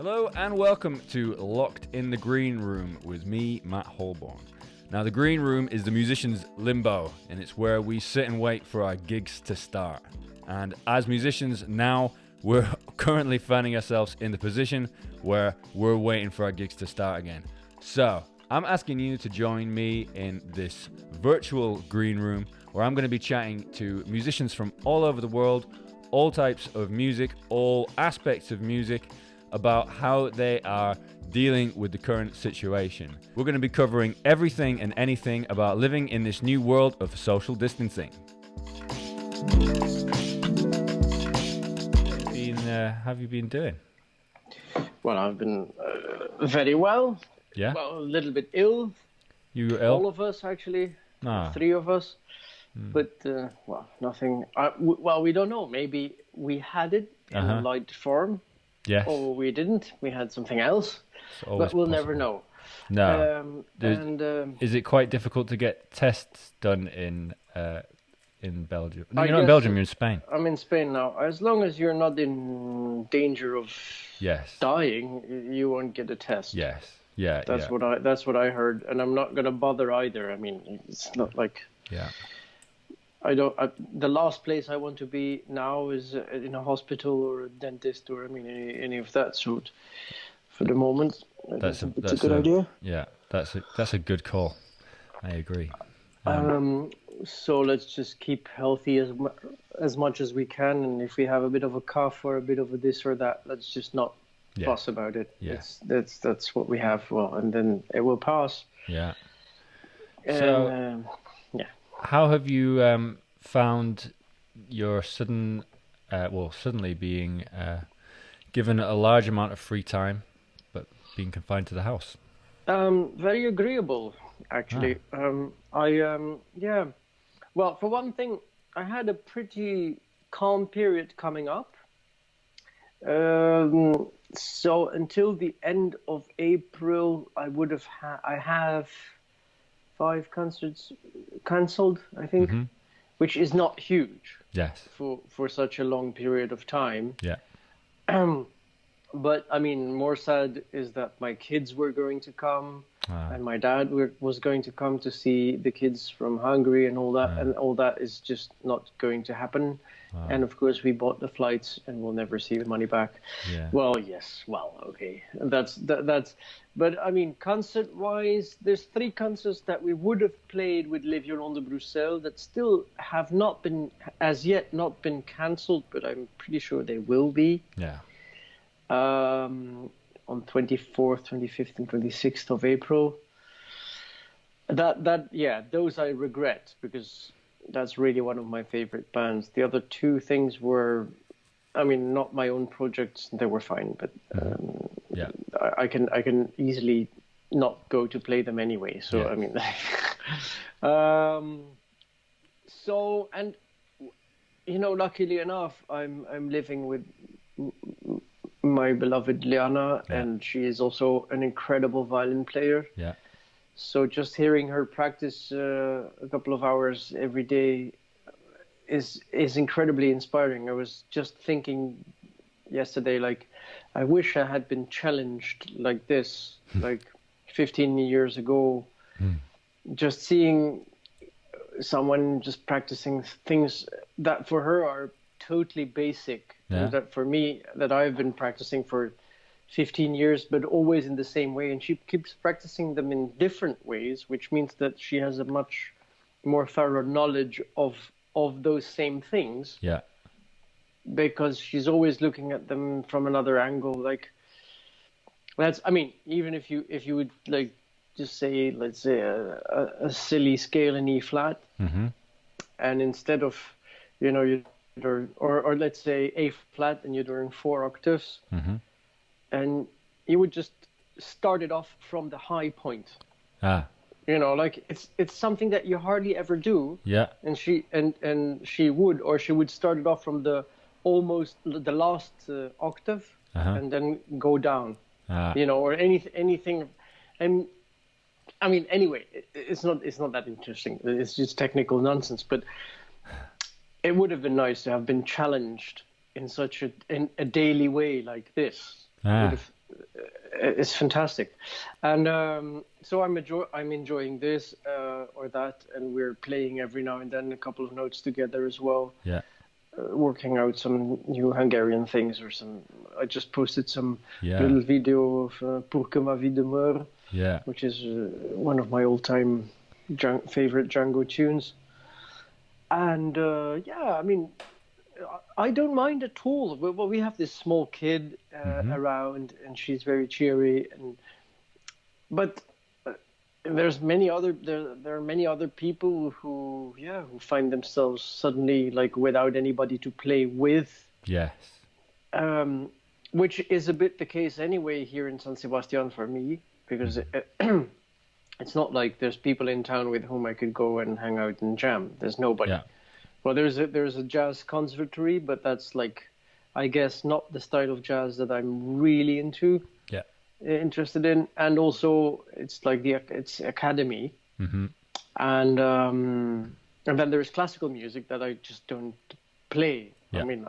Hello and welcome to Locked in the Green Room with me, Matt Holborn. Now, the Green Room is the musician's limbo, and it's where we sit and wait for our gigs to start. And as musicians now, we're currently finding ourselves in the position where we're waiting for our gigs to start again. So, I'm asking you to join me in this virtual Green Room where I'm going to be chatting to musicians from all over the world, all types of music, all aspects of music, about how they are dealing with the current situation. We're going to be covering everything and anything about living in this new world of social distancing. Have you been doing? Well, I've been very well. Yeah? Well, a little bit ill. You were ill? All of us, actually. Ah. 3 of us. But, well, nothing. Well, we don't know. Maybe we had it in a light form. Yes. Or we didn't. We had something else. But we'll never know. No. Is it quite difficult to get tests done in Belgium? No, you're not in Belgium, you're in Spain. I'm in Spain now. As long as you're not in danger of dying, you won't get a test. Yes. Yeah. That's what I heard, and I'm not gonna bother either. I mean, it's not like the last place I want to be now is in a hospital or a dentist or any of that sort. For the moment, it's a good idea. Yeah, that's a good call. I agree. So let's just keep healthy as much as we can, and if we have a bit of a cough or a bit of a this or that, let's just not fuss about it. Yeah. That's what we have. Well, and then it will pass. Yeah. So, how have you found your suddenly being given a large amount of free time, but being confined to the house? Very agreeable, actually. Well, for one thing, I had a pretty calm period coming up. So until the end of April, I have 5 concerts cancelled, I think, which is not huge. Yes. For such a long period of time. Yeah. But I mean, more sad is that my kids were going to come, and my dad was going to come to see the kids from Hungary and all that, and all that is just not going to happen. And of course, we bought the flights, and we'll never see the money back. Yeah. Well, yes. Well, okay. That's. But I mean, concert-wise, there's 3 concerts that we would have played with Les Violons de Bruxelles that still have not been, as yet, not been cancelled, but I'm pretty sure they will be. Yeah. On 24th, 25th, and 26th of April. Those I regret because that's really one of my favorite bands. The other 2 things were, I mean, not my own projects. They were fine, but I can easily not go to play them anyway. So I mean, so and luckily enough, I'm living with my beloved Liana, and she is also an incredible violin player. Yeah. So just hearing her practice a couple of hours every day is incredibly inspiring. I was just thinking yesterday, like, I wish I had been challenged like this, like 15 years ago. Just seeing someone just practicing things that for her are totally basic. That for me, that I've been practicing for 15 years, but always in the same way. And she keeps practicing them in different ways, which means that she has a much more thorough knowledge of those same things. Yeah. Because she's always looking at them from another angle. Like, even if you would like just say, let's say a silly scale in E flat, and instead of, or let's say A flat, and you're doing 4 octaves, and you would just start it off from the high point. Like it's something that you hardly ever do. Yeah. And she would start it off from the last octave, and then go down. Or anything. And I mean, anyway, it's not that interesting. It's just technical nonsense, but it would have been nice to have been challenged in such a daily way like this. it's fantastic, and so I'm enjoying this or that, and we're playing every now and then a couple of notes together as well. Yeah. Working out some new Hungarian things or some. I just posted some Yeah. little video of Pour que ma vie demeure, Yeah. which is one of my all-time favorite Django tunes. And yeah, I mean, I don't mind at all. Well, we have this small kid around, and she's very cheery. But there's many other there are many other people who find themselves suddenly like without anybody to play with. Yes. Which is a bit the case anyway here in San Sebastian for me, because it's not like there's people in town with whom I could go and hang out and jam. There's nobody. Yeah. Well, there's a jazz conservatory, but that's like, I guess, not the style of jazz that I'm really interested in. And also, it's like it's academy, and then there's classical music that I just don't play. Yeah. I mean,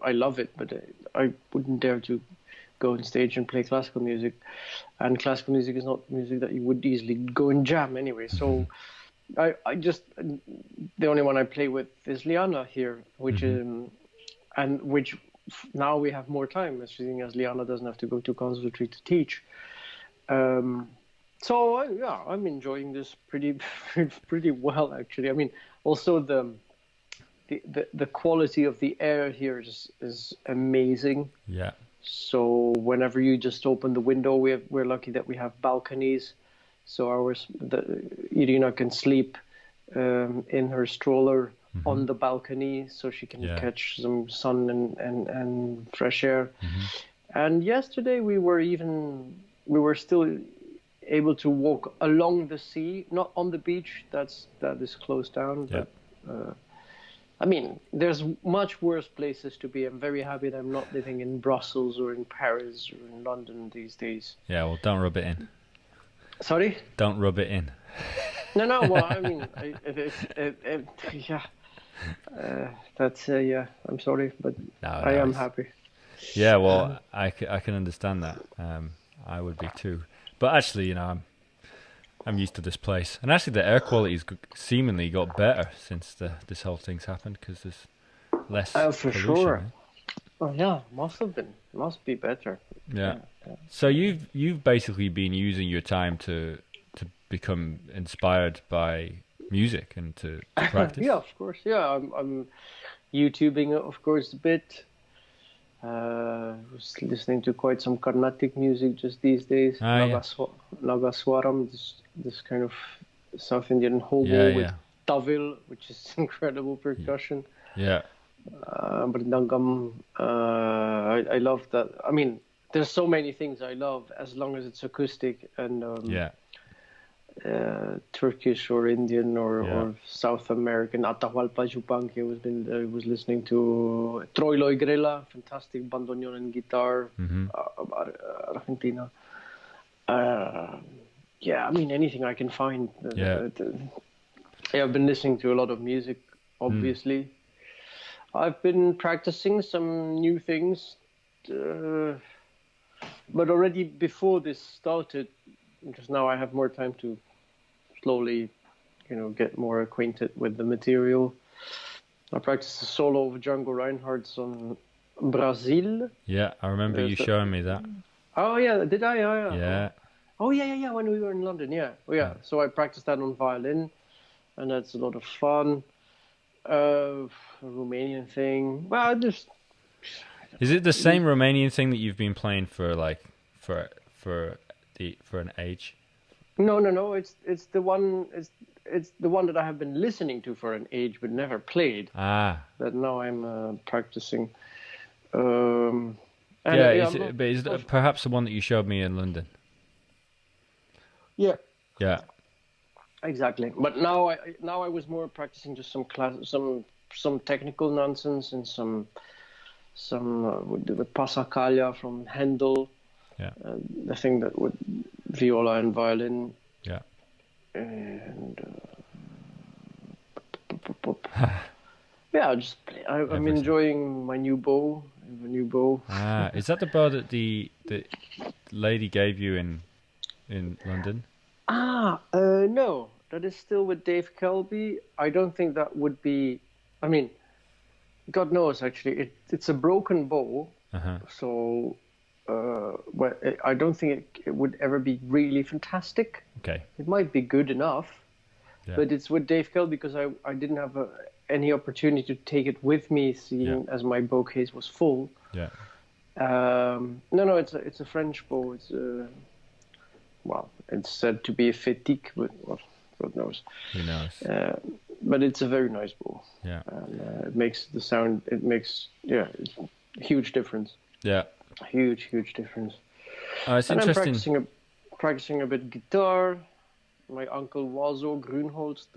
I love it, but I wouldn't dare to go on stage and play classical music. And classical music is not music that you would easily go and jam anyway. So I just, the only one I play with is Liana here, which which now we have more time, seeing as Liana doesn't have to go to conservatory to teach. So yeah, I'm enjoying this pretty well, actually. I mean, also the quality of the air here is amazing. Yeah. So whenever you just open the window, we're lucky that we have balconies. So Irina can sleep in her stroller on the balcony, so she can catch some sun and fresh air. And yesterday we were still able to walk along the sea, not on the beach. That is closed down. Yeah. But, I mean, there's much worse places to be. I'm very happy that I'm not living in Brussels or in Paris or in London these days. Yeah, well, don't rub it in. Sorry? Don't rub it in. No, well, I mean, yeah, I'm sorry, but I am happy. Yeah, well, I can understand that. I would be too. But actually, you know, I'm used to this place. And actually, the air quality's seemingly got better since this whole thing's happened, because there's less for pollution. sure. Oh yeah, must be better. Yeah. So you've basically been using your time to become inspired by music and to practice. Yeah, of course. Yeah, I'm YouTubing, of course, a bit. Was listening to quite some Carnatic music just these days. Nagaswaram, this kind of South Indian hobo with tawil, which is incredible percussion. Yeah. Mridangam, I love that. I mean, there's so many things I love as long as it's acoustic and Turkish or Indian or South American. Atahualpa Yupanqui was listening to Troilo y Grela, fantastic bandoneon and guitar, Argentina. Yeah, I mean, anything I can find. I've been listening to a lot of music, obviously. I've been practicing some new things, but already before this started, because now I have more time to slowly, get more acquainted with the material. I practiced a solo of Django Reinhardt's on Brazil. Yeah, I remember you showing me that. Oh yeah, did I? Yeah. Oh yeah, when we were in London, yeah. Oh, yeah. So I practiced that on violin, and that's a lot of fun. A Romanian thing. Well, just. Is it the same Romanian thing that you've been playing for an age? No. It's the one. It's the one that I have been listening to for an age, but never played. That now I'm practicing. Is it perhaps the one that you showed me in London? Yeah. Yeah. Exactly. But now I was more practicing just some technical nonsense and some the Passacaglia from Handel. Yeah. The thing that would viola and violin. Yeah. And just play. I'm enjoying my new bow. I have a new bow. Is that the bow that the lady gave you in London? No, that is still with Dave Kelby. I don't think that would be. I mean, God knows. Actually, it's a broken bow, so well, I don't think it would ever be really fantastic. Okay. It might be good enough, but it's with Dave Kelby because I didn't have any opportunity to take it with me, seeing as my bow case was full. Yeah. No, it's a French bow. It's well, it's said to be a Fétique, but well, God knows. Who knows? But it's a very nice bow. Yeah. And it makes the sound. It makes it's a huge difference. Yeah. Huge difference. It's and interesting. I'm practicing a bit guitar. My uncle Wazo Grunholz,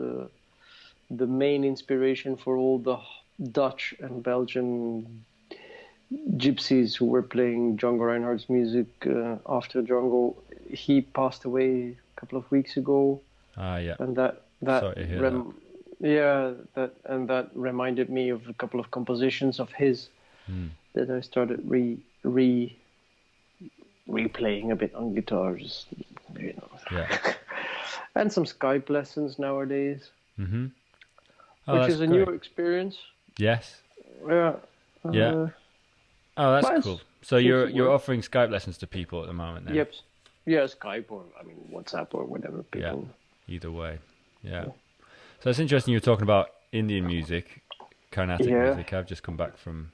the main inspiration for all the Dutch and Belgian gypsies who were playing Django Reinhardt's music after Django. He passed away a couple of weeks ago. Yeah. And that Sorry to hear that. that reminded me of a couple of compositions of his that I started replaying a bit on guitar, just Yeah. and some Skype lessons nowadays, Mm-hmm. which is a new experience. Yes. Yeah. Yeah. Oh, that's cool. So you're work. offering Skype lessons to people at the moment then? Yep. Yeah, Skype or WhatsApp or whatever people. Yeah. Either way. Yeah. So it's interesting you were talking about Indian music, Carnatic music. I've just come back from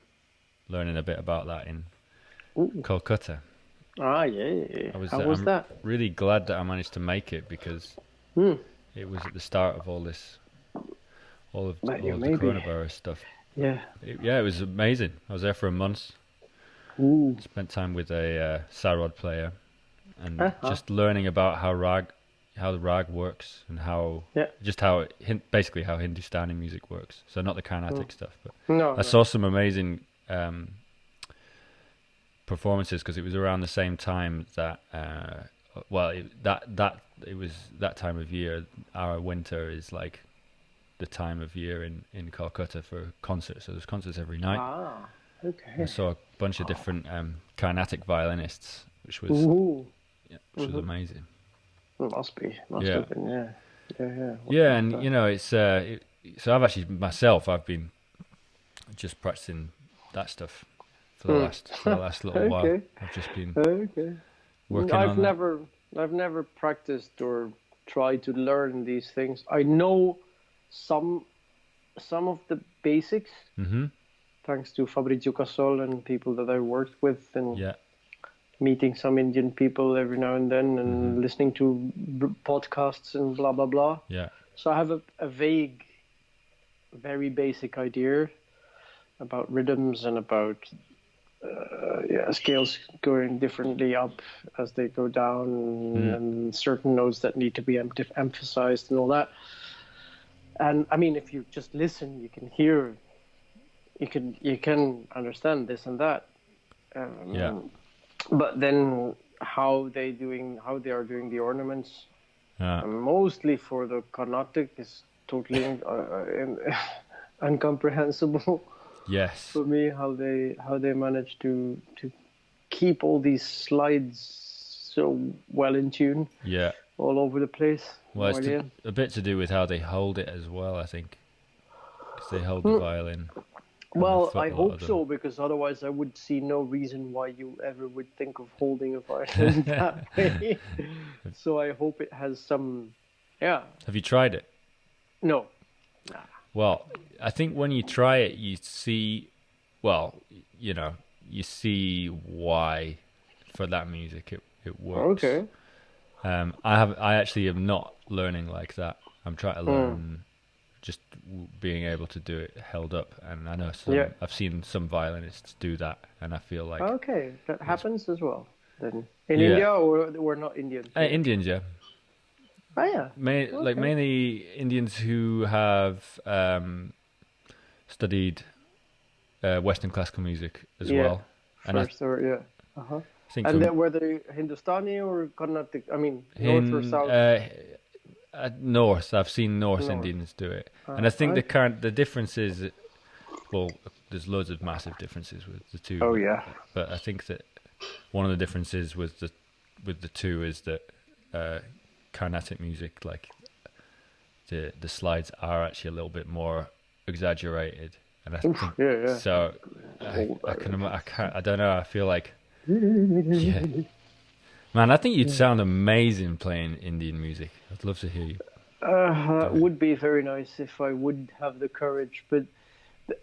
learning a bit about that in Kolkata. Ah, yeah. How was I'm that? really glad that I managed to make it because it was at the start of all of the coronavirus stuff. Yeah. It was amazing. I was there for a month. Ooh. Spent time with a sarod player and just learning about how the rag works and basically how Hindustani music works. So not the Carnatic stuff, but I saw some amazing performances because it was around the same time that it was that time of year. Our winter is like the time of year in Calcutta for concerts. So there's concerts every night. Ah, okay. I saw a bunch of different Carnatic violinists, which was amazing. Must have been, yeah. Yeah, and it's so I've actually myself been just practicing that stuff for the last little while. I've just been working on that. I've never practiced or tried to learn these things. I know some of the basics, thanks to Fabrizio Casol and people that I worked with, and meeting some Indian people every now and then, and listening to podcasts and blah blah blah. Yeah. So I have a vague, very basic idea about rhythms and about scales going differently up as they go down, and certain notes that need to be emphasized and all that. And I mean, if you just listen, you can hear, you can understand this and that. But then how they are doing the ornaments, mostly for the Carnatic, is totally incomprehensible. Yes. For me, how they manage to keep all these slides so well in tune. Yeah. All over the place. Well, it's a bit to do with how they hold it as well, I think. Because they hold the violin. Well, I hope so, because otherwise I would see no reason why you ever would think of holding a violin that way. So I hope it has some, Have you tried it? No. Nah. Well, I think when you try it, you see, you see why for that music it works. Okay. I actually am not learning like that. I'm trying to learn just being able to do it held up, and I know I've seen some violinists do that, and I feel like that happens as well. Then in India, or we're not Indian? Indians, yeah. Oh yeah. Like mainly Indians who have studied Western classical music as well. And then were they Hindustani or Carnatic? I mean, north or south? North. I've seen North Indians do it, and I think the difference is, there's loads of massive differences with the two. Oh yeah. But I think that one of the differences was with the two is that Carnatic music, like the slides are actually a little bit more exaggerated, and I think so. I don't know. I feel like, yeah, man. I think you'd sound amazing playing Indian music. I'd love to hear you. That would be very nice if I would have the courage, but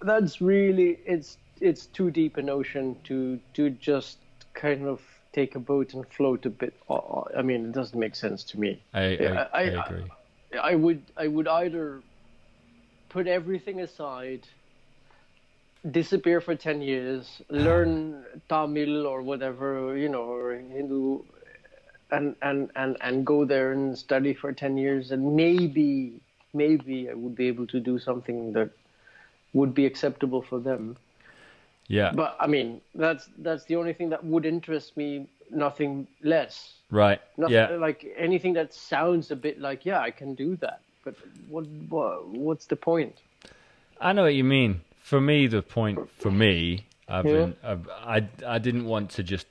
that's really it's too deep an ocean to just kind of take a boat and float a bit. I mean, it doesn't make sense to me. I agree. I would either put everything aside, disappear for 10 years, learn Tamil or whatever, you know, or Hindu, and go there and study for 10 years, and maybe I would be able to do something that would be acceptable for them. Yeah. But I mean, that's the only thing that would interest me, nothing less. Right. Nothing, like anything that sounds a bit like, yeah, I can do that. But what's the point? I know what you mean. For me, the point for me, I didn't want to just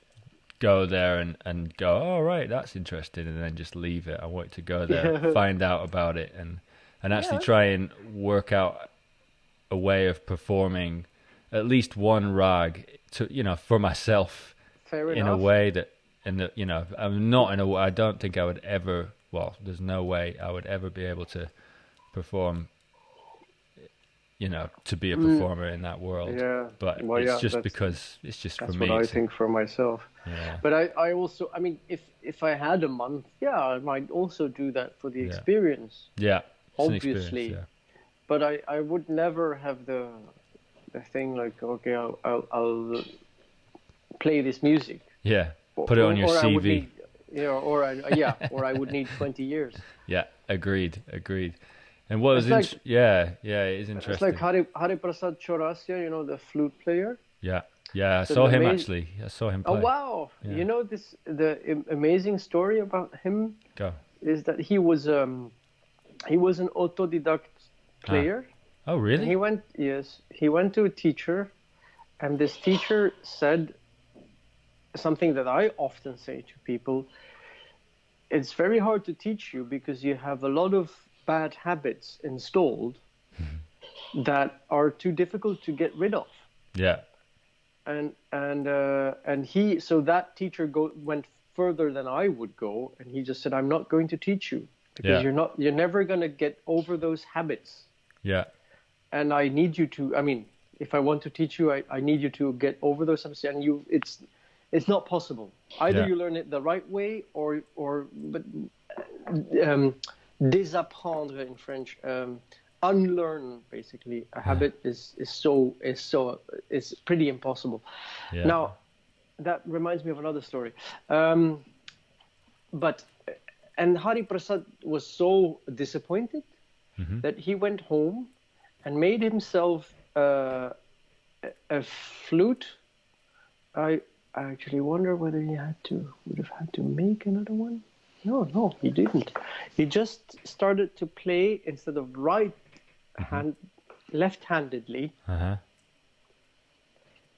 go there and go, oh, right, that's interesting, and then just leave it. I wanted to go there, find out about it, and actually try and work out a way of performing at least one rag to, you know, for myself. Fair in enough. A way that, you know, I'm not in a way, I don't think I would ever, well, there's no way I would ever be able to perform, you know, to be a performer in that world. Yeah. But well, it's just because it's just for me. That's what I think for myself. Yeah. But I also, I mean, if I had a month, I might also do that for the experience. Yeah. Obviously. But I would never have the thing like, okay, I'll play this music. Yeah. Put it on your CV. Or I would need 20 years. Yeah. Agreed. And what was it is interesting. It's like Hari Prasad Chaurasia, you know, the flute player. Yeah. I saw him actually. I saw him play. Oh wow! Yeah. You know the amazing story about him. Go. Is that he was an autodidact player. Oh really? And he went to a teacher, and this teacher said something that I often say to people. It's very hard to teach you because you have a lot of bad habits installed that are too difficult to get rid of. Yeah. And so that teacher went further than I would go, and he just said, I'm not going to teach you because you're never going to get over those habits. Yeah. And I need you to, I mean, if I want to teach you, I need you to get over those habits, and it's not possible. Either you learn it the right way or désapprendre in French, unlearn basically a habit is pretty impossible. Yeah. Now, that reminds me of another story. And Hari Prasad was so disappointed that he went home and made himself a flute. I actually wonder whether he would have had to make another one. No, he didn't. He just started to play instead of left-handedly. Uh-huh.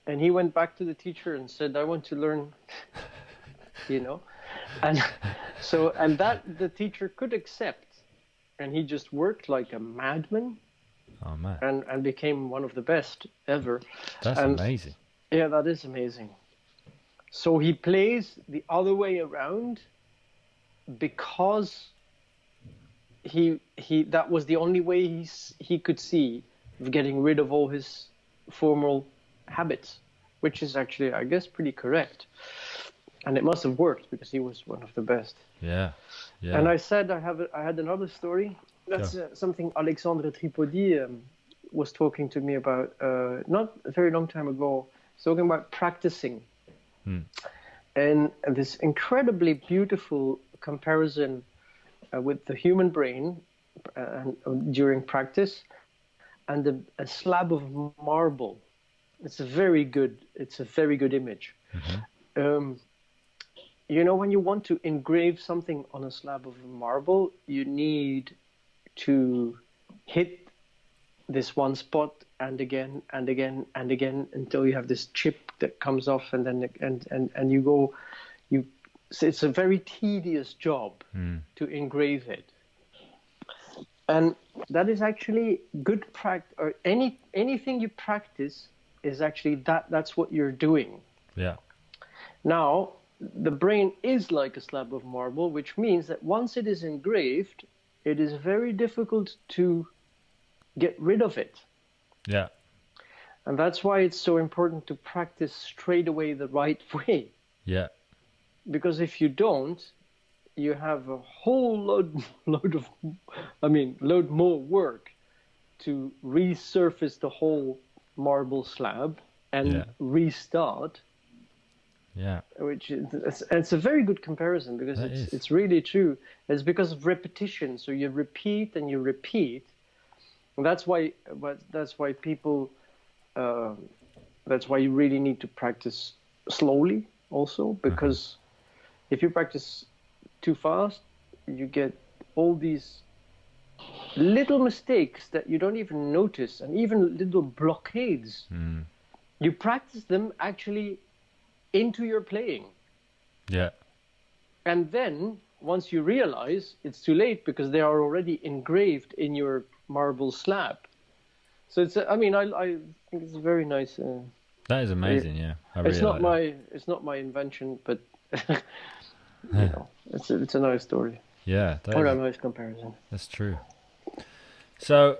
And he went back to the teacher and said, I want to learn, you know. And that the teacher could accept. And he just worked like a madman. Oh, man. And became one of the best ever. That's amazing. Yeah, that is amazing. So he plays the other way around because that was the only way he could see of getting rid of all his formal habits, which is actually, I guess, pretty correct. And it must have worked because he was one of the best. Yeah. And I said I had another story. That's something Alexandre Tripodi was talking to me about not a very long time ago. He's talking about practicing. And this incredibly beautiful comparison with the human brain during practice and a slab of marble. It's a very good image. You know, when you want to engrave something on a slab of marble, you need to hit this one spot and again and again and again until you have this chip that comes off, and then and you it's a very tedious job to engrave it. And that is actually good practice, or anything you practice is actually that's what you're doing. Yeah. Now, the brain is like a slab of marble, which means that once it is engraved, it is very difficult to get rid of it. Yeah. And that's why it's so important to practice straight away the right way. Yeah. Because if you don't, you have a whole load more work to resurface the whole marble slab and restart. Yeah. Which it's a very good comparison, because it's really true. It's because of repetition. So you repeat and you repeat. And that's why people. That's why you really need to practice slowly, also, because if you practice too fast, you get all these little mistakes that you don't even notice, and even little blockades. You practice them actually into your playing. Yeah. And then once you realize, it's too late, because they are already engraved in your marble slab. So it's I think it's a very nice. That is amazing. Yeah. It's not my invention, but it's a nice story. Yeah. Or a nice comparison. That's true. So,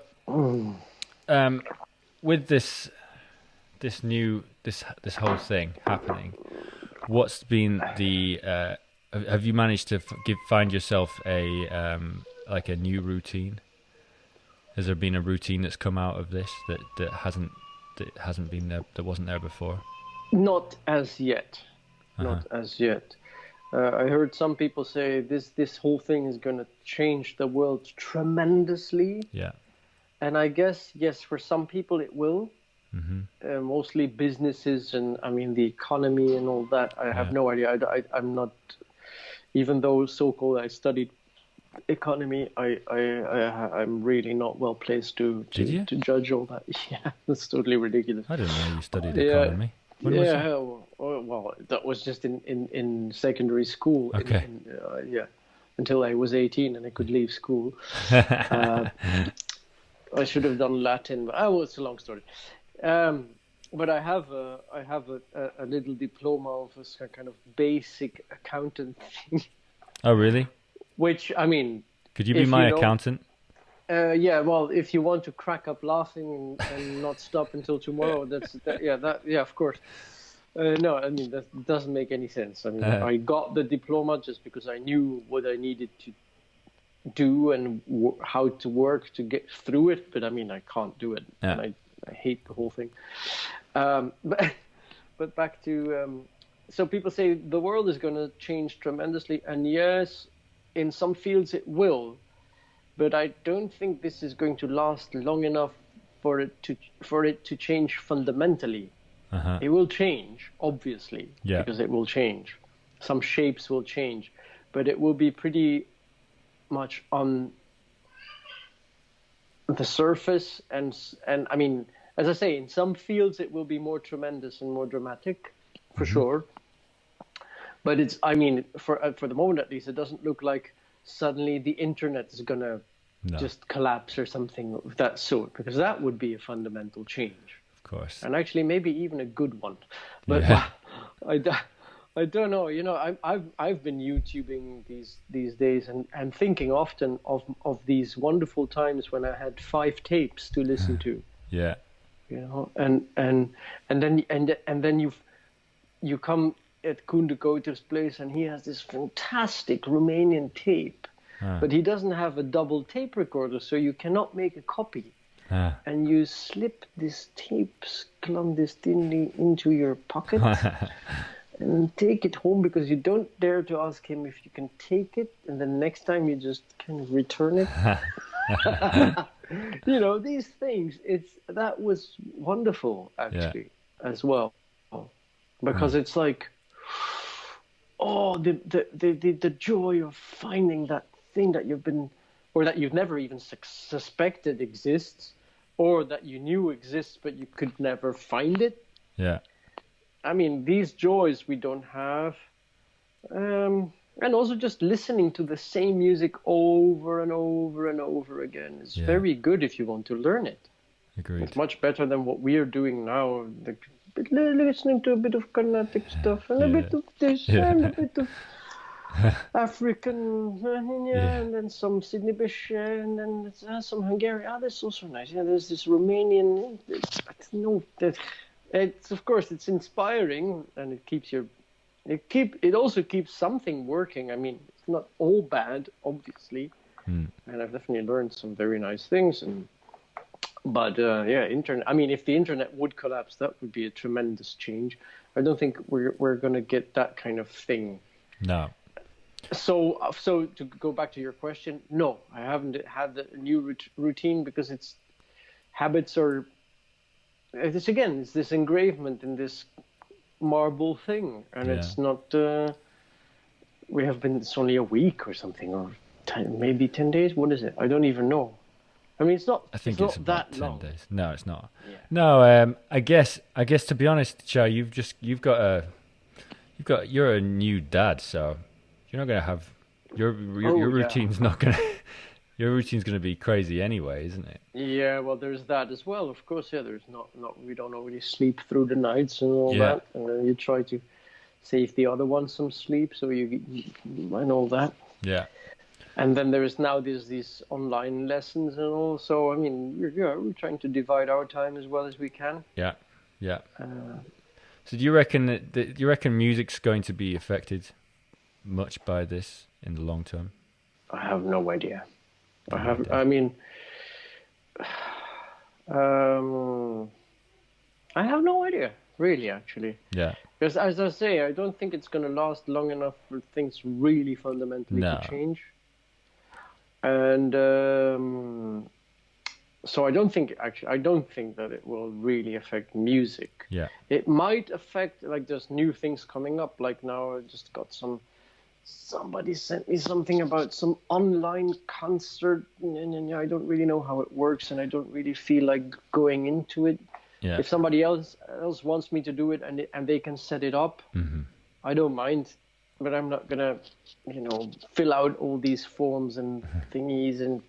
with this whole thing happening, what's been the? Have you managed to find yourself a like a new routine? Has there been a routine that's come out of this that hasn't been there, that wasn't there before? Not as yet. Not as yet. I heard some people say this whole thing is going to change the world tremendously. Yeah. And I guess, yes, for some people it will. Mostly businesses and the economy and all that. I have no idea. I'm not, even though so-called I studied economy, I'm really not well placed to judge all that. Yeah, that's totally ridiculous. I didn't know you studied economy. When was that? Well, that was just in secondary school. Okay. Until I was 18 and I could leave school. I should have done Latin, but it's a long story. But I have a little diploma of a kind of basic accountant thing. Oh, really? Which, could you be my accountant? Yeah, well, if you want to crack up laughing and not stop until tomorrow, of course. No, that doesn't make any sense. I got the diploma just because I knew what I needed to do and how to work to get through it, but I can't do it. Yeah. And I hate the whole thing. But back to, so people say the world is going to change tremendously, and yes, in some fields it will, but I don't think this is going to last long enough for it to change fundamentally. It will change, obviously, because it will change. Some shapes will change, but it will be pretty much on the surface, and as I say, in some fields it will be more tremendous and more dramatic, for sure. But it's, for the moment at least, it doesn't look like suddenly the internet is gonna just collapse or something of that sort, because that would be a fundamental change. Of course. And actually, maybe even a good one. But I don't know. I've been YouTubing these days and thinking often of these wonderful times when I had 5 tapes to listen to. Yeah. And then you come at Koen Koter's place, and he has this fantastic Romanian tape, but he doesn't have a double tape recorder, so you cannot make a copy. And you slip this tape clandestinely into your pocket and take it home, because you don't dare to ask him if you can take it, and then next time you just kind of return it. These things, that was wonderful actually as well, because it's like, the joy of finding that thing that you've never even suspected exists, or that you knew exists but you could never find it. Yeah. These joys we don't have And also just listening to the same music over and over and over again is Yeah. very good if you want to learn it. Agreed. It's much better than what we are doing now. Listening to a bit of Carnatic stuff and a bit of this and a bit of African, and then some Sydney Bish, and then some Hungarian. Oh, that's also nice. Yeah, there's this Romanian. It's of course it's inspiring, and it also keeps something working. I mean, it's not all bad, obviously, and I've definitely learned some very nice things. But internet. I mean, if the internet would collapse, that would be a tremendous change. I don't think we're gonna get that kind of thing. No. So to go back to your question, no, I haven't had a new routine because it's habits are. It's this engravement in this marble thing, and it's not. We have been. It's only a week or something, or maybe 10 days. What is it? I don't even know. I mean, it's not. I think it's it's not about that 10 long. days. No, it's not. Yeah. No, I guess to be honest, Tcha, you're a new dad, so you're not gonna have your routine's not gonna your routine's gonna be crazy anyway, isn't it? Yeah, well, there's that as well. Of course, yeah. There's not we don't already sleep through the nights and all that, and then you try to save the other one some sleep, so you and all that. Yeah. And then there's these online lessons and all. So I mean, we're trying to divide our time as well as we can. Yeah, yeah. So do you reckon music's going to be affected much by this in the long term? I have no idea. I have no idea, really, actually. Yeah. Because as I say, I don't think it's going to last long enough for things really fundamentally to change. And so I don't think that it will really affect music. Yeah. It might affect, like, there's new things coming up. Like now I just got somebody sent me something about some online concert, and I don't really know how it works, and I don't really feel like going into it. Yeah. If somebody else wants me to do it and they can set it up, I don't mind. But I'm not gonna, fill out all these forms and thingies and.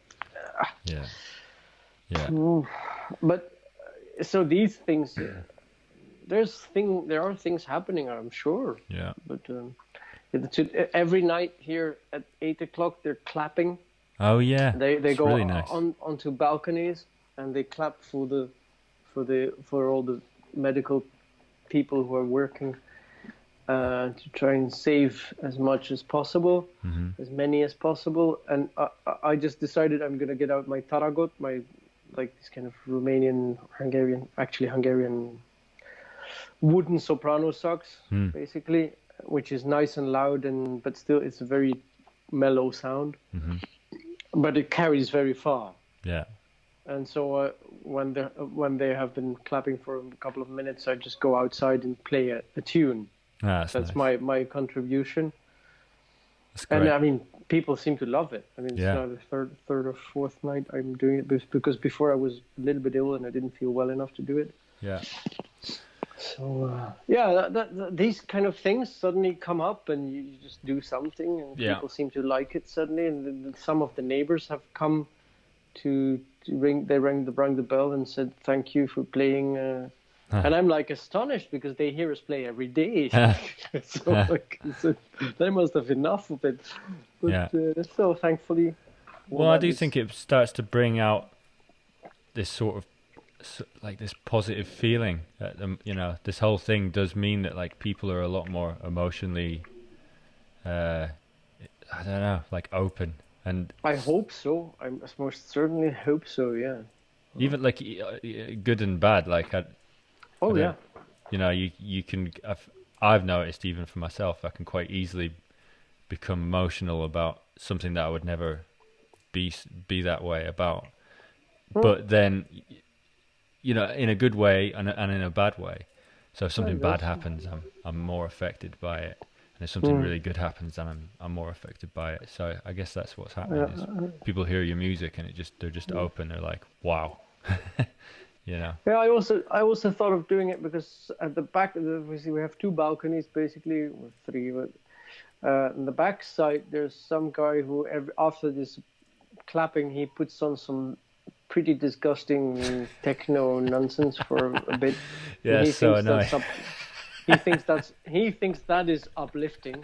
Yeah. But so these things, there are things happening, I'm sure. Yeah. But every night here at 8:00 they're clapping. Oh yeah. They go really nice. onto balconies and they clap for all the medical people who are working. To try and save as much as possible, as many as possible, and I just decided I'm gonna get out my taragot, this kind of Hungarian wooden soprano sax, basically, which is nice and loud but still it's a very mellow sound, but it carries very far. Yeah. And so when they have been clapping for a couple of minutes, I just go outside and play a tune. That's nice. my contribution. That's great. And I mean, people seem to love it. I mean, it's now the third or fourth night I'm doing it because before I was a little bit ill and I didn't feel well enough to do it. Yeah. So these kind of things suddenly come up and you just do something and people seem to like it suddenly. And some of the neighbors have come to ring. They rang the bell and said thank you for playing. And I'm like astonished because they hear us play every day. So they must have enough of it. But so thankfully. Well, I do think it starts to bring out this sort of this positive feeling. This whole thing does mean that like people are a lot more emotionally, I don't know, like open. And I hope so. I most certainly hope so. Yeah. Even like good and bad, like. You can. I've noticed even for myself, I can quite easily become emotional about something that I would never be that way about. But then, in a good way and in a bad way. So if something bad happens, I'm more affected by it, and if something really good happens, then I'm more affected by it. So I guess that's what's happening. Is people hear your music and they're just open. They're like, wow. Yeah, I also thought of doing it because at the back we have two balconies basically, or three, On the back side, there's some guy who after this clapping, he puts on some pretty disgusting techno nonsense for a bit. Yeah, he so thinks annoying. he thinks that is uplifting.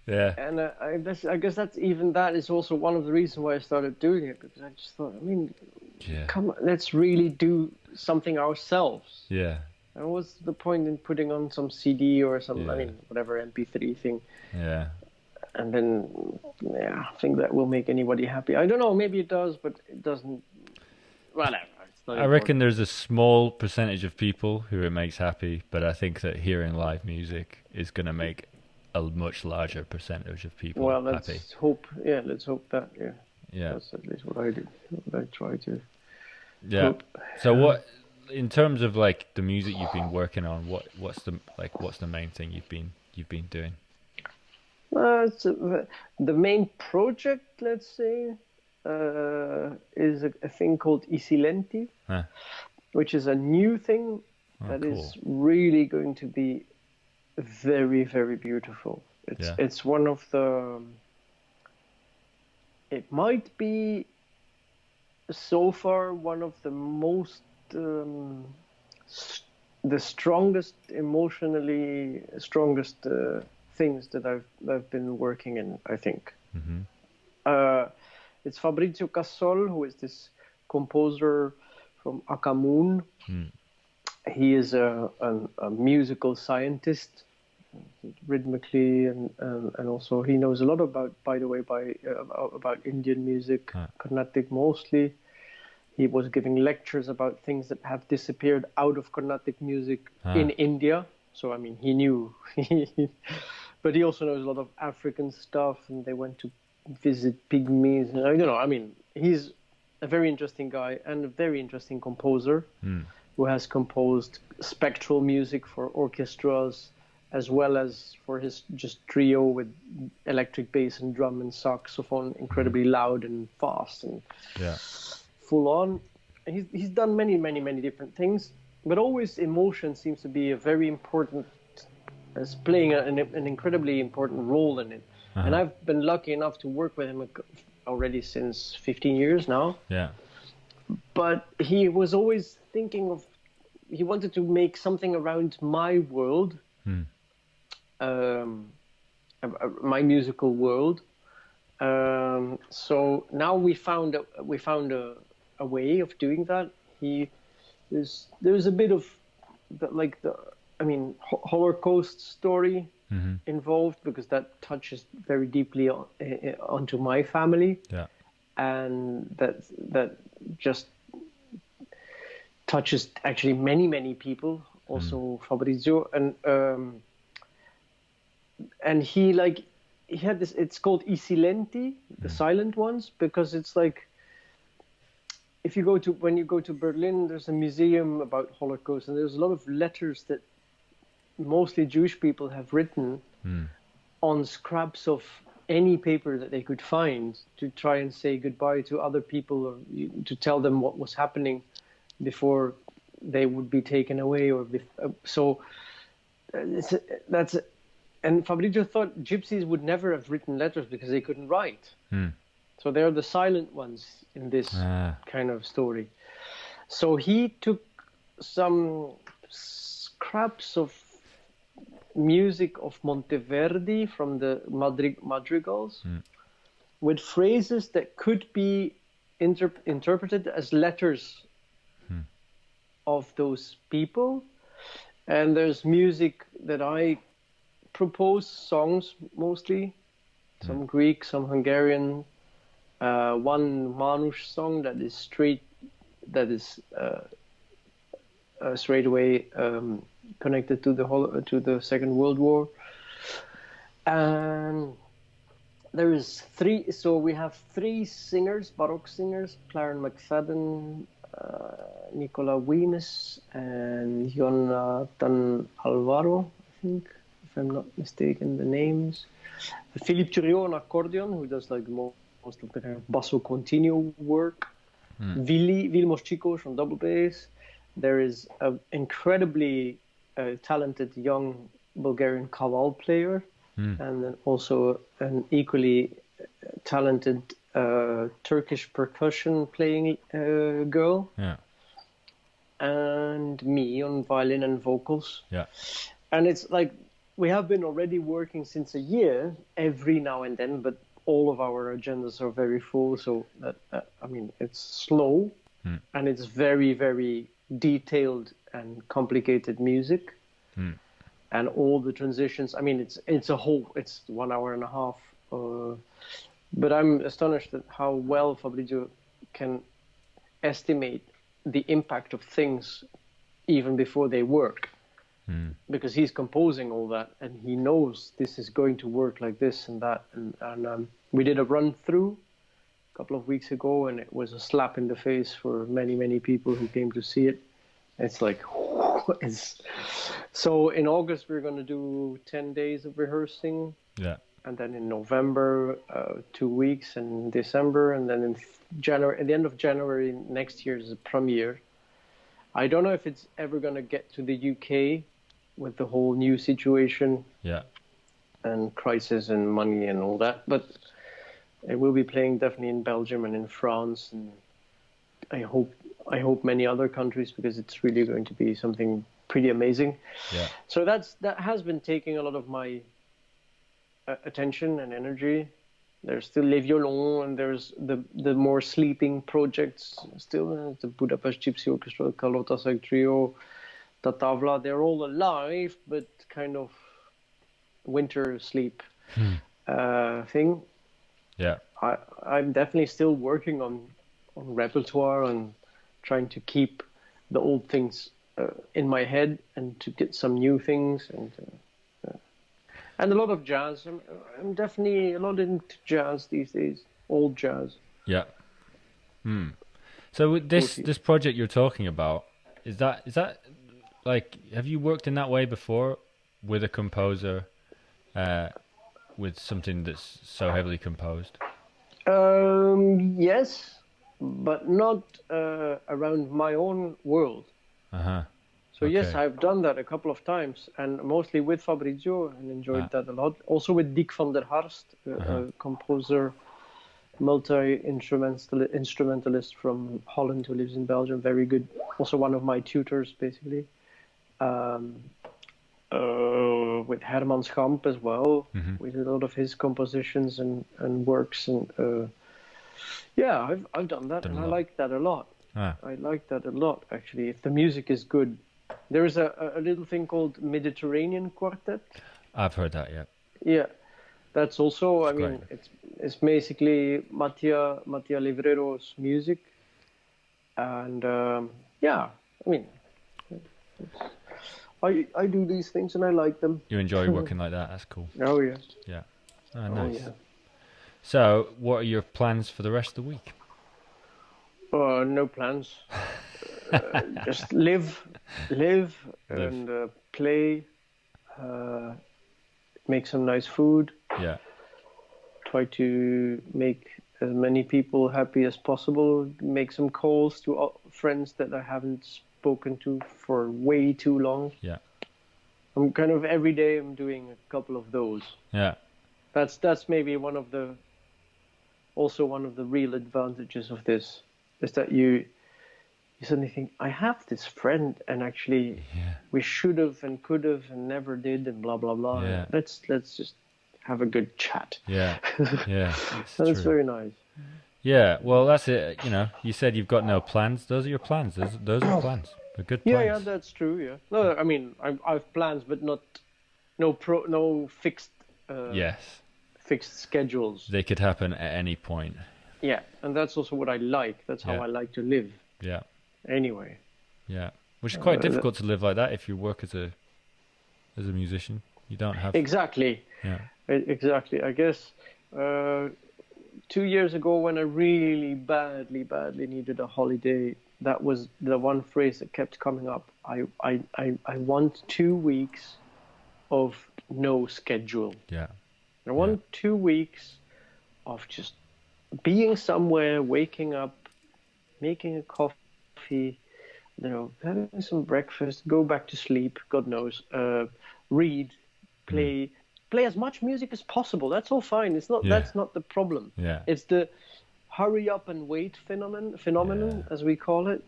Yeah. And I guess that is also one of the reasons why I started doing it, because I just thought, I mean, Yeah. come on, let's really do something ourselves. Yeah. And what's the point in putting on some CD or some, I Yeah. mean, whatever MP3 thing? Yeah. And then, yeah, I think that will make anybody happy. I don't know, maybe it does, but it doesn't. Whatever. It's not I reckon there's a small percentage of people who it makes happy, but I think that hearing live music is going to make a much larger percentage of people well, let's happy. hope. Yeah, let's hope that. Yeah. Yeah. That's at least what I do. What I try to. Yeah. Hope. So what, in terms of like the music you've been working on, what's the main thing you've been doing? The main project, let's say, is a thing called Silenti, Huh. which is a new thing that is really going to be very, very beautiful. It's one of the. It might be so far one of the most the strongest things that I've been working in, I think. Mm-hmm. It's Fabrizio Cassol, who is this composer from Akamoon. Mm. He is a musical scientist, rhythmically, and also he knows a lot about Indian music, Carnatic mostly. He was giving lectures about things that have disappeared out of Carnatic music in India. So, I mean, he knew. But he also knows a lot of African stuff, and they went to visit pygmies. And I don't know. I mean, he's a very interesting guy and a very interesting composer who has composed spectral music for orchestras, as well as for his just trio with electric bass and drum and saxophone, incredibly loud and fast and full on. And he's done many, many, many different things, but always emotion seems to be a very important, as playing an incredibly important role in it. And I've been lucky enough to work with him already since 15 years now. Yeah. But he was always thinking he wanted to make something around my world, my musical world. So now we found a way of doing that. There's a bit of Holocaust story involved, because that touches very deeply onto my family. Yeah. And that just touches actually many, many people, also Fabrizio, and he had this, it's called I Silenti, the silent ones, because it's like, when you go to Berlin, there's a museum about Holocaust, and there's a lot of letters that mostly Jewish people have written on scraps of any paper that they could find, to try and say goodbye to other people, or to tell them what was happening before they would be taken away. And Fabrizio thought gypsies would never have written letters because they couldn't write. So they're the silent ones in this kind of story. So he took some scraps of music of Monteverdi from the madrigals, with phrases that could be interpreted as letters of those people. And there's music that I propose, songs mostly, some Greek, some Hungarian, one Manouche song that is straight away connected to the Second World War. And there is three. So we have three singers, Baroque singers: Claren McFadden, Nicola Wemyss, and Jonathan Alvaro, I think, if I'm not mistaken, the names. Philippe Thuriot on accordion, who does like most of the kind of basso continuo work. Vilmos Chicos on double bass. There is an incredibly talented young Bulgarian kaval player, and then also an equally talented Turkish percussion playing girl. Yeah. And me on violin and vocals. Yeah. And it's like we have been already working since a year, every now and then, but all of our agendas are very full. So that I mean, it's slow, and it's very, very detailed and complicated music, and all the transitions. I mean, it's 1 hour and a half. But I'm astonished at how well Fabrizio can estimate the impact of things even before they work, because he's composing all that and he knows this is going to work like this and that. And we did a run through a couple of weeks ago, and it was a slap in the face for many, many people who came to see it. It's like, so in August we're going to do 10 days of rehearsing. Yeah. And then in November, 2 weeks, and in December, and then in January, at the end of January next year is a premiere. I don't know if it's ever going to get to the UK with the whole new situation, and crisis and money and all that, but it will be playing definitely in Belgium and in France, and I hope many other countries, because it's really going to be something pretty amazing. Yeah. So that has been taking a lot of my attention and energy. There's still Les Violons, and there's the more sleeping projects still, the Budapest Gypsy Orchestra, Carlotta Sag Trio, Tatavla. They're all alive, but kind of winter sleep thing. Yeah. I'm definitely still working on repertoire and trying to keep the old things in my head and to get some new things, and a lot of jazz. I'm definitely a lot into jazz these days, old jazz. Yeah. So with this project you're talking about, is that like, have you worked in that way before with a composer, with something that's so heavily composed? Yes, but not around my own world. So yes, I've done that a couple of times, and mostly with Fabrizio, and enjoyed that a lot. Also with Dick van der Harst, a composer, multi-instrumentalist from Holland who lives in Belgium, very good. Also one of my tutors, basically. With Herman Schamp as well. We did a lot of his compositions and works, and I've done that, and I like that a lot. I like that a lot, actually, if the music is good. There is a little thing called Mediterranean Quartet. I've heard that, yeah. Yeah, that's also, Great. it's basically Mattia Livrero's music. And I do these things and I like them. You enjoy working like that, that's cool. Oh, yeah. Yeah. Oh, nice. Yeah. So, what are your plans for the rest of the week? No plans. Just live, and play, make some nice food. Yeah. Try to make as many people happy as possible. Make some calls to friends that I haven't spoken to for way too long. Yeah. I'm kind of every day I'm doing a couple of those. Yeah. That's maybe one of the real advantages of this, is that you suddenly think, I have this friend, and actually we should have and could have and never did, and blah blah blah. Yeah. Let's just have a good chat. Yeah. Yeah. That's very nice. Yeah. Well, that's it. You know, you said you've got no plans. Those are your plans. Those are plans. They're good plans. Yeah, that's true. Yeah. No, I mean, I've plans, but no fixed. Yes. Fixed schedules. They could happen at any point. Yeah, and that's also what I like. That's how I like to live. Yeah. Anyway. Yeah, which is quite difficult to live like that if you work as a musician. You don't have exactly. Yeah. Exactly. I guess 2 years ago, when I really badly needed a holiday, that was the one phrase that kept coming up. I want 2 weeks of no schedule. Yeah. I want 2 weeks of just being somewhere, waking up, making a coffee, having some breakfast, go back to sleep, God knows, read, play as much music as possible. That's all fine. It's not that's not the problem. Yeah. It's the hurry up and wait phenomenon as we call it,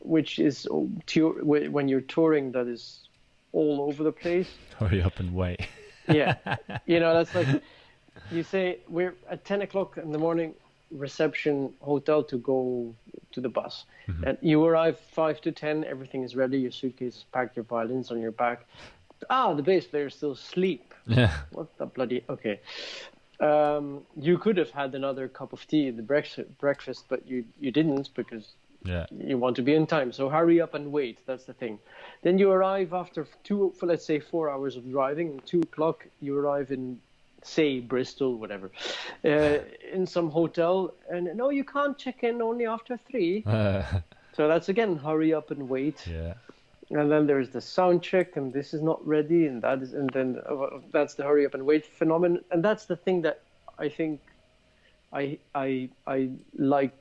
which is when you're touring, that is all over the place. Hurry up and wait. Yeah, that's like you say we're at 10 o'clock in the morning, reception, hotel to go to the bus, and you arrive 5 to 10. Everything is ready. Your suitcase is packed. Your violins on your back. The bass player still asleep. Yeah. What the bloody... Okay. You could have had another cup of tea at the breakfast, but you didn't because you want to be in time. So hurry up and wait. That's the thing. Then you arrive after let's say 4 hours of driving. And 2 o'clock, you arrive in, say, Bristol, whatever, in some hotel. And no, you can't check in only after 3. So that's, again, hurry up and wait. Yeah. And then there's the sound check, and this is not ready, and then that's the hurry up and wait phenomenon. And that's the thing that I think I like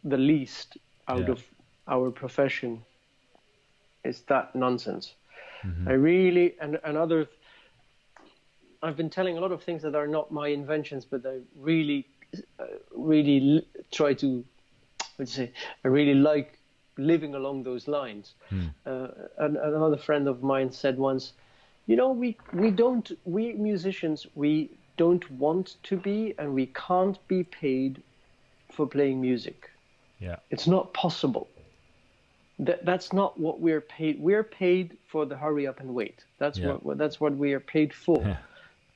the least out of our profession, is that nonsense. I really I've been telling a lot of things that are not my inventions, but I really try to, I really like living along those lines. And another friend of mine said once, we musicians, we don't want to be, and we can't be paid for playing music. Yeah. It's not possible. That's not what we're paid. We're paid for the hurry up and wait. That's what we are paid for. Yeah.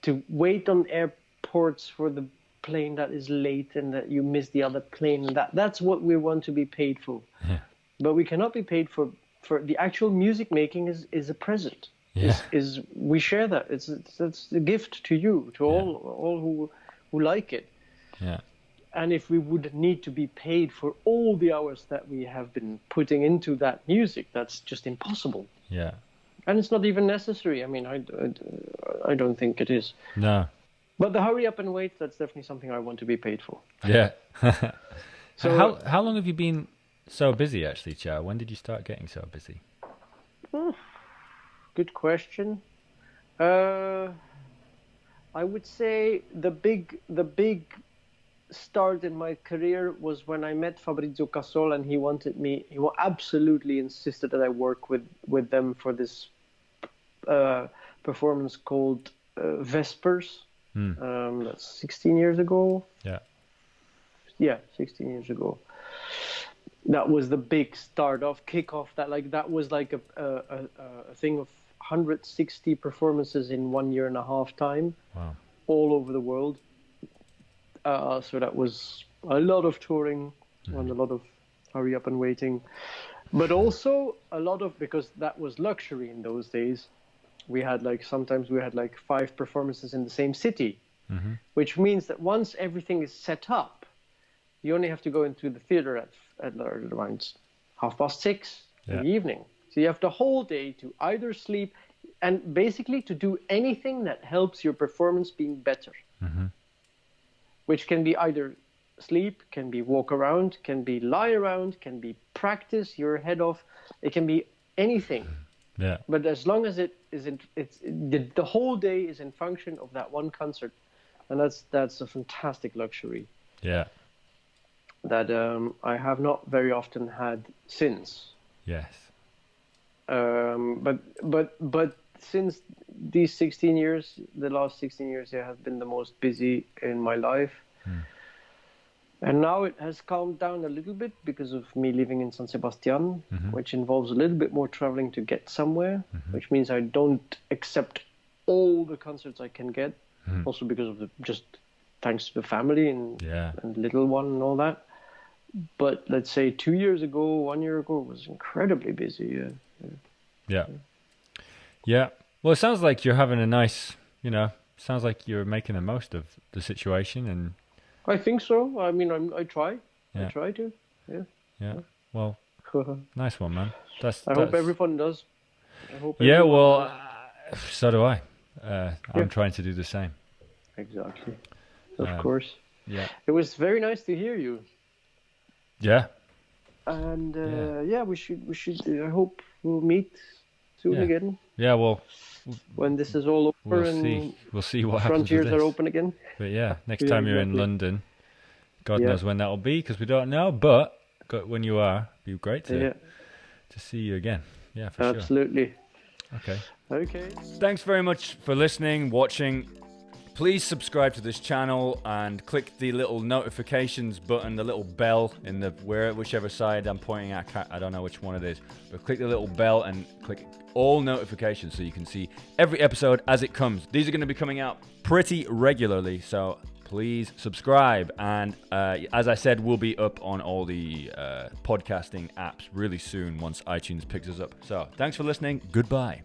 To wait on airports for the plane that is late and that you miss the other plane. That's what we want to be paid for. Yeah. But we cannot be paid for the actual music making is a present. Yeah. Is we share that. It's a gift to you, to all who like it. Yeah. And if we would need to be paid for all the hours that we have been putting into that music, that's just impossible. Yeah. And it's not even necessary. I mean, I don't think it is. No. But the hurry up and wait, that's definitely something I want to be paid for. Yeah. So how long have you been so busy, actually, Tcha? When did you start getting so busy? Good question. I would say the big start in my career was when I met Fabrizio Casol, and he absolutely insisted that I work with them for this performance called Vespers. That's 16 years ago. Yeah, 16 years ago. That was the big kickoff. That was like a thing of 160 performances in 1.5 years time. Wow. All over the world. So that was a lot of touring and a lot of hurry up and waiting, but also a lot of, because that was luxury in those days. We had sometimes 5 performances in the same city, which means that once everything is set up, you only have to go into the theater at around 6:30 in the evening. So you have the whole day to either sleep and basically to do anything that helps your performance being better. Which can be either sleep, can be walk around, can be lie around, can be practice your head off. It can be anything. Yeah. But as long as the whole day is in function of that one concert, and that's a fantastic luxury. Yeah. That I have not very often had since. Yes. But since these 16 years, the last 16 years, have been the most busy in my life. And now it has calmed down a little bit because of me living in San Sebastian, which involves a little bit more traveling to get somewhere, which means I don't accept all the concerts I can get, also because of thanks to the family and little one and all that. But let's say 2 years ago, 1 year ago, it was incredibly busy. Yeah. Well, it sounds like you're having a nice, sounds like you're making the most of the situation. And I think so. I mean, I try. I try to. Yeah. Well, nice one, man. I hope everyone does. So do I. I'm trying to do the same. Exactly. Of course. Yeah. It was very nice to hear you. Yeah. And we should. I hope we'll meet soon again. Yeah. Well, when this is all over We'll see what happens with frontiers this. are open again. But yeah, next time you're in exactly. London, God knows when that'll be, because we don't know. But when you are, it'd be great to see you again. Yeah, for sure. Absolutely. Okay. Thanks very much for listening, watching. Please subscribe to this channel and click the little notifications button, the little bell in the whichever side I'm pointing at. I don't know which one it is, but click the little bell and click all notifications so you can see every episode as it comes. These are going to be coming out pretty regularly, so please subscribe. And as I said, we'll be up on all the podcasting apps really soon once iTunes picks us up. So thanks for listening. Goodbye.